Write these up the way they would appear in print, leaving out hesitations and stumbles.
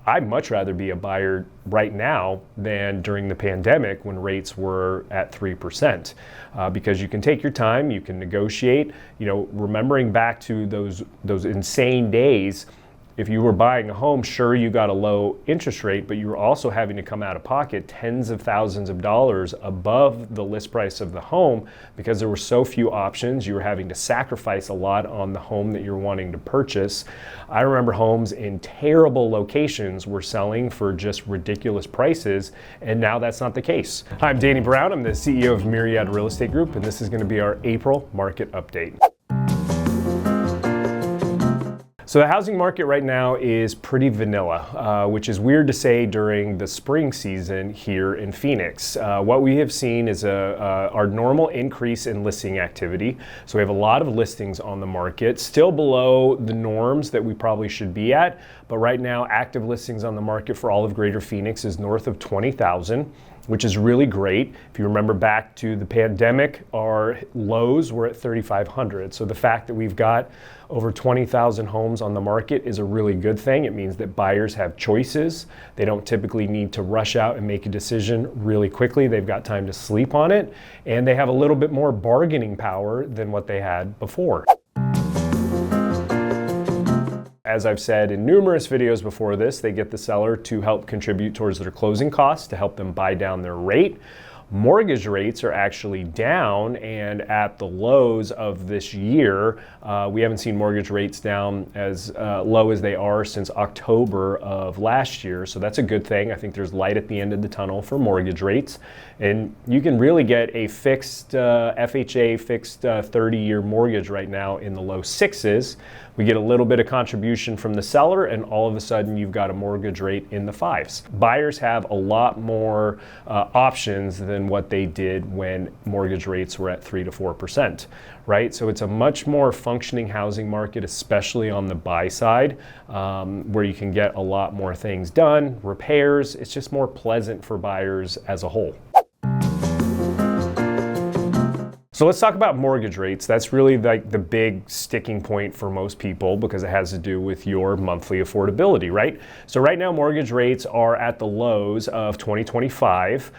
I'd much rather be a buyer right now than during the pandemic when rates were at 3%, because you can take your time, you can negotiate. Remembering back to those insane days, if you were buying a home, sure, you got a low interest rate, but you were also having to come out of pocket tens of thousands of dollars above the list price of the home because there were so few options. You were having to sacrifice a lot on the home that you're wanting to purchase. I remember homes in terrible locations were selling for just ridiculous prices, and now that's not the case. Hi, I'm Danny Brown. I'm the CEO of Myriad Real Estate Group, and this is going to be our April market update. So the housing market right now is pretty vanilla, which is weird to say during the spring season here in Phoenix. What we have seen is our normal increase in listing activity. So we have a lot of listings on the market, still below the norms that we probably should be at. But right now, active listings on the market for all of Greater Phoenix is north of 20,000. Which is really great. If you remember back to the pandemic, our lows were at 3,500. So the fact that we've got over 20,000 homes on the market is a really good thing. It means that buyers have choices. They don't typically need to rush out and make a decision really quickly. They've got time to sleep on it, and they have a little bit more bargaining power than what they had before. As I've said in numerous videos before this, they get the seller to help contribute towards their closing costs to help them buy down their rate. Mortgage rates are actually down, and at the lows of this year, we haven't seen mortgage rates down as low as they are since October of last year. So that's a good thing. I think there's light at the end of the tunnel for mortgage rates. And you can really get a fixed FHA fixed 30-year mortgage right now in the low sixes. We get a little bit of contribution from the seller, and all of a sudden you've got a mortgage rate in the fives. Buyers have a lot more options than what they did when mortgage rates were at 3 to 4%, right? So it's a much more functioning housing market, especially on the buy side, where you can get a lot more things done, repairs. It's just more pleasant for buyers as a whole. So let's talk about mortgage rates. That's really like the big sticking point for most people because it has to do with your monthly affordability, right? So right now, mortgage rates are at the lows of 2025,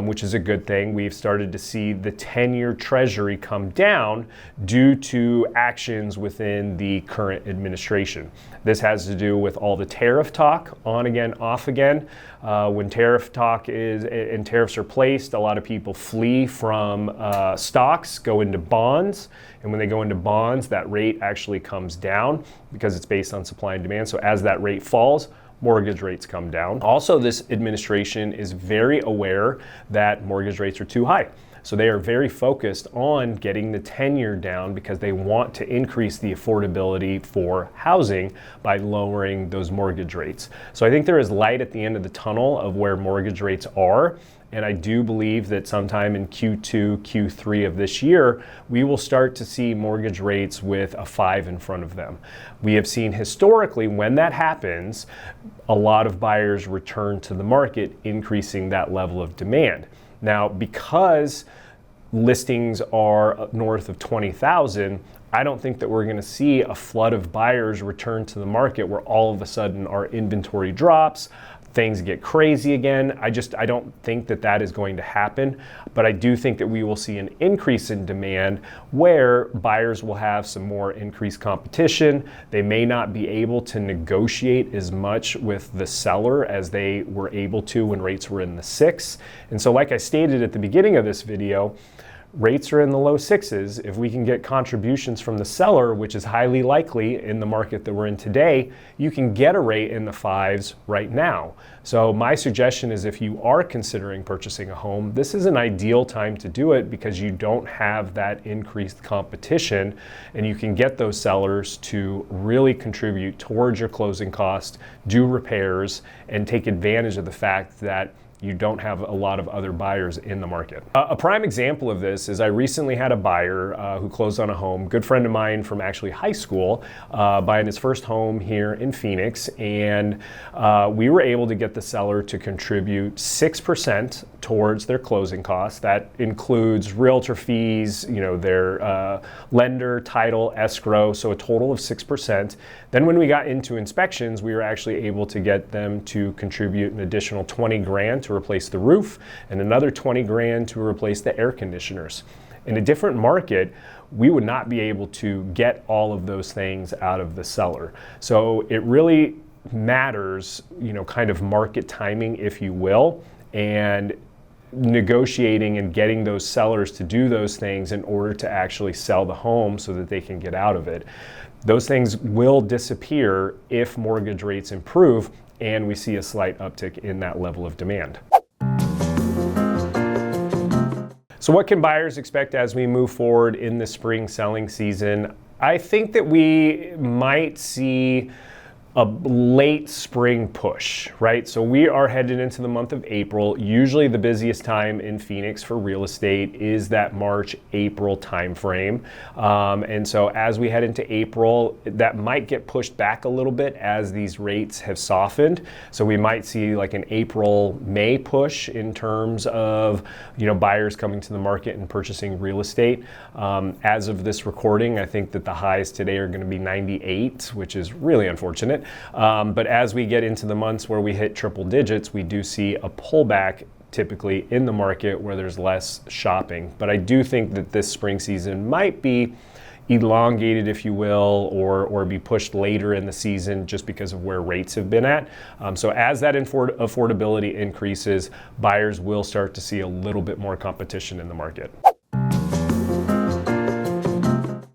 which is a good thing. We've started to see the 10-year Treasury come down due to actions within the current administration. This has to do with all the tariff talk, on again, off again. When tariff talk is and tariffs are placed, a lot of people flee from stocks, go into bonds, and when they go into bonds, that rate actually comes down because it's based on supply and demand. So as that rate falls, mortgage rates come down. Also, this administration is very aware that mortgage rates are too high. So they are very focused on getting the 10-year down because they want to increase the affordability for housing by lowering those mortgage rates. So I think there is light at the end of the tunnel of where mortgage rates are. And I do believe that sometime in Q2, Q3 of this year, we will start to see mortgage rates with a 5 in front of them. We have seen historically when that happens, a lot of buyers return to the market, increasing that level of demand. Now, because listings are north of 20,000, I don't think that we're going to see a flood of buyers return to the market where all of a sudden our inventory drops, things get crazy again. I don't think that that is going to happen, but I do think that we will see an increase in demand where buyers will have some more increased competition. They may not be able to negotiate as much with the seller as they were able to when rates were in the 6. And so like I stated at the beginning of this video, rates are in the low 6s. If we can get contributions from the seller, which is highly likely in the market that we're in today, you can get a rate in the 5s right now. So my suggestion is if you are considering purchasing a home, this is an ideal time to do it because you don't have that increased competition and you can get those sellers to really contribute towards your closing cost, do repairs, and take advantage of the fact that you don't have a lot of other buyers in the market. A prime example of this is I recently had a buyer who closed on a home, good friend of mine from actually high school, buying his first home here in Phoenix, and we were able to get the seller to contribute 6% towards their closing costs. That includes realtor fees, their lender, title, escrow, so a total of 6%. Then when we got into inspections, we were actually able to get them to contribute an additional 20 grand to replace the roof and another 20 grand to replace the air conditioners. In a different market, we would not be able to get all of those things out of the seller. So it really matters, kind of market timing, if you will, and negotiating and getting those sellers to do those things in order to actually sell the home so that they can get out of it. Those things will disappear if mortgage rates improve and we see a slight uptick in that level of demand. So what can buyers expect as we move forward in the spring selling season? I think that we might see a late spring push, right? So we are headed into the month of April. Usually the busiest time in Phoenix for real estate is that March-April timeframe. And so as we head into April, that might get pushed back a little bit as these rates have softened. So we might see like an April-May push in terms of, buyers coming to the market and purchasing real estate. As of this recording, I think that the highs today are going to be 98, which is really unfortunate. But as we get into the months where we hit triple digits, we do see a pullback typically in the market where there's less shopping. But I do think that this spring season might be elongated, if you will, or be pushed later in the season just because of where rates have been at. So as that affordability increases, buyers will start to see a little bit more competition in the market.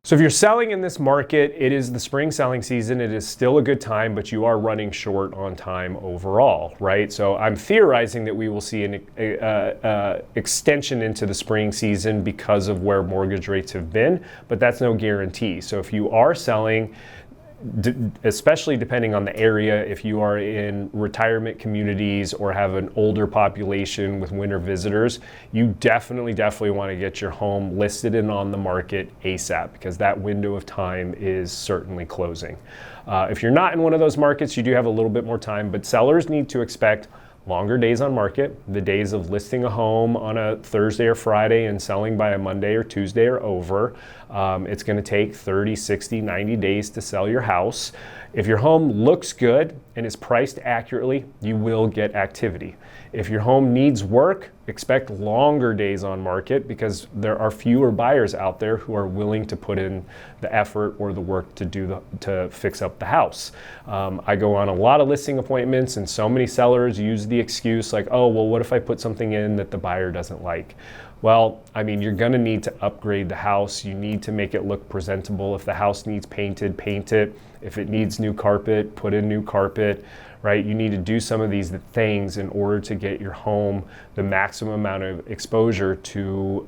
So if you're selling in this market, it is the spring selling season. It is still a good time, but you are running short on time overall, right? So I'm theorizing that we will see an extension into the spring season because of where mortgage rates have been, but that's no guarantee. So if you are selling, especially depending on the area, if you are in retirement communities or have an older population with winter visitors, you definitely want to get your home listed and on the market ASAP because that window of time is certainly closing. If you're not in one of those markets, you do have a little bit more time, but sellers need to expect longer days on market. The days of listing a home on a Thursday or Friday and selling by a Monday or Tuesday are over. It's going to take 30, 60, 90 days to sell your house. If your home looks good and is priced accurately, you will get activity. If your home needs work, expect longer days on market because there are fewer buyers out there who are willing to put in the effort or the work to fix up the house. I go on a lot of listing appointments and so many sellers use the excuse like, oh, well, what if I put something in that the buyer doesn't like? Well, I mean, you're going to need to upgrade the house. You need to make it look presentable. If the house needs painted, paint it. If it needs new carpet, put in new carpet, right? You need to do some of these things in order to get your home the maximum amount of exposure to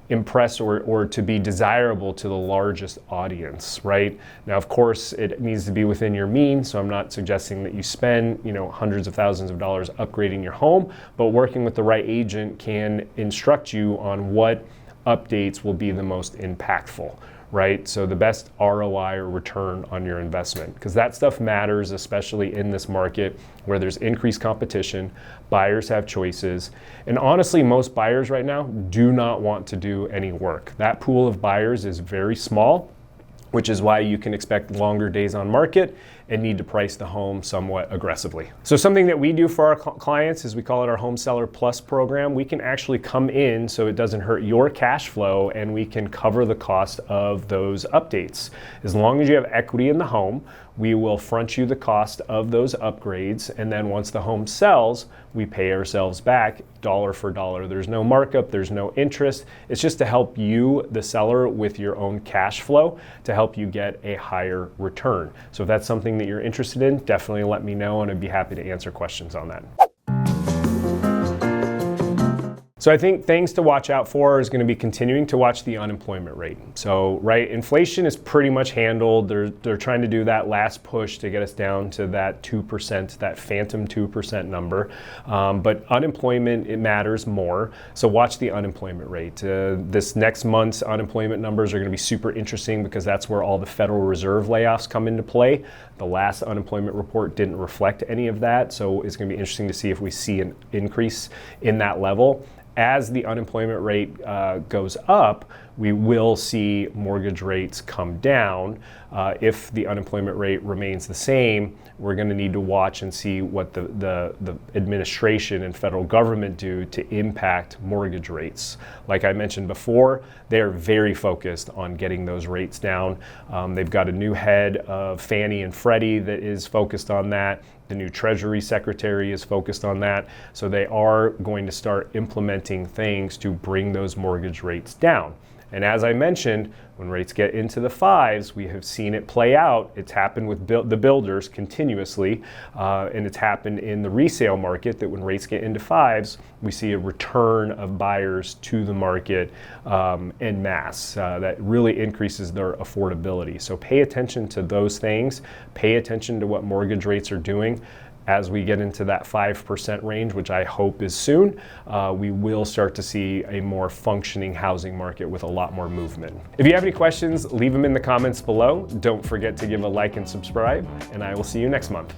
impress or to be desirable to the largest audience, right? Now, of course, it needs to be within your means, so I'm not suggesting that you spend, hundreds of thousands of dollars upgrading your home, but working with the right agent can instruct you on what updates will be the most impactful, right? So the best ROI or return on your investment, because that stuff matters, especially in this market where there's increased competition, buyers have choices, and honestly, most buyers right now do not want to do any work. That pool of buyers is very small, which is why you can expect longer days on market and need to price the home somewhat aggressively. So something that we do for our clients is we call it our Home Seller Plus program. We can actually come in so it doesn't hurt your cash flow and we can cover the cost of those updates. As long as you have equity in the home, we will front you the cost of those upgrades, and then once the home sells, we pay ourselves back dollar for dollar. There's no markup, there's no interest. It's just to help you, the seller, with your own cash flow to help you get a higher return. So if that's something that you're interested in, definitely let me know and I'd be happy to answer questions on that. So I think things to watch out for is going to be continuing to watch the unemployment rate. So, right, inflation is pretty much handled. They're trying to do that last push to get us down to that 2%, that phantom 2% number. But unemployment, it matters more. So watch the unemployment rate. This next month's unemployment numbers are going to be super interesting because that's where all the Federal Reserve layoffs come into play. The last unemployment report didn't reflect any of that. So it's going to be interesting to see if we see an increase in that level. as the unemployment rate goes up, we will see mortgage rates come down. If the unemployment rate remains the same, we're going to need to watch and see what the administration and federal government do to impact mortgage rates. Like I mentioned before, they're very focused on getting those rates down. They've got a new head of Fannie and Freddie that is focused on that. The new Treasury Secretary is focused on that. So they are going to start implementing things to bring those mortgage rates down. And as I mentioned, when rates get into the fives, we have seen it play out. It's happened with the builders continuously, and it's happened in the resale market that when rates get into fives, we see a return of buyers to the market en masse. That really increases their affordability. So pay attention to those things. Pay attention to what mortgage rates are doing. As we get into that 5% range, which I hope is soon, we will start to see a more functioning housing market with a lot more movement. If you have any questions, leave them in the comments below. Don't forget to give a like and subscribe, and I will see you next month.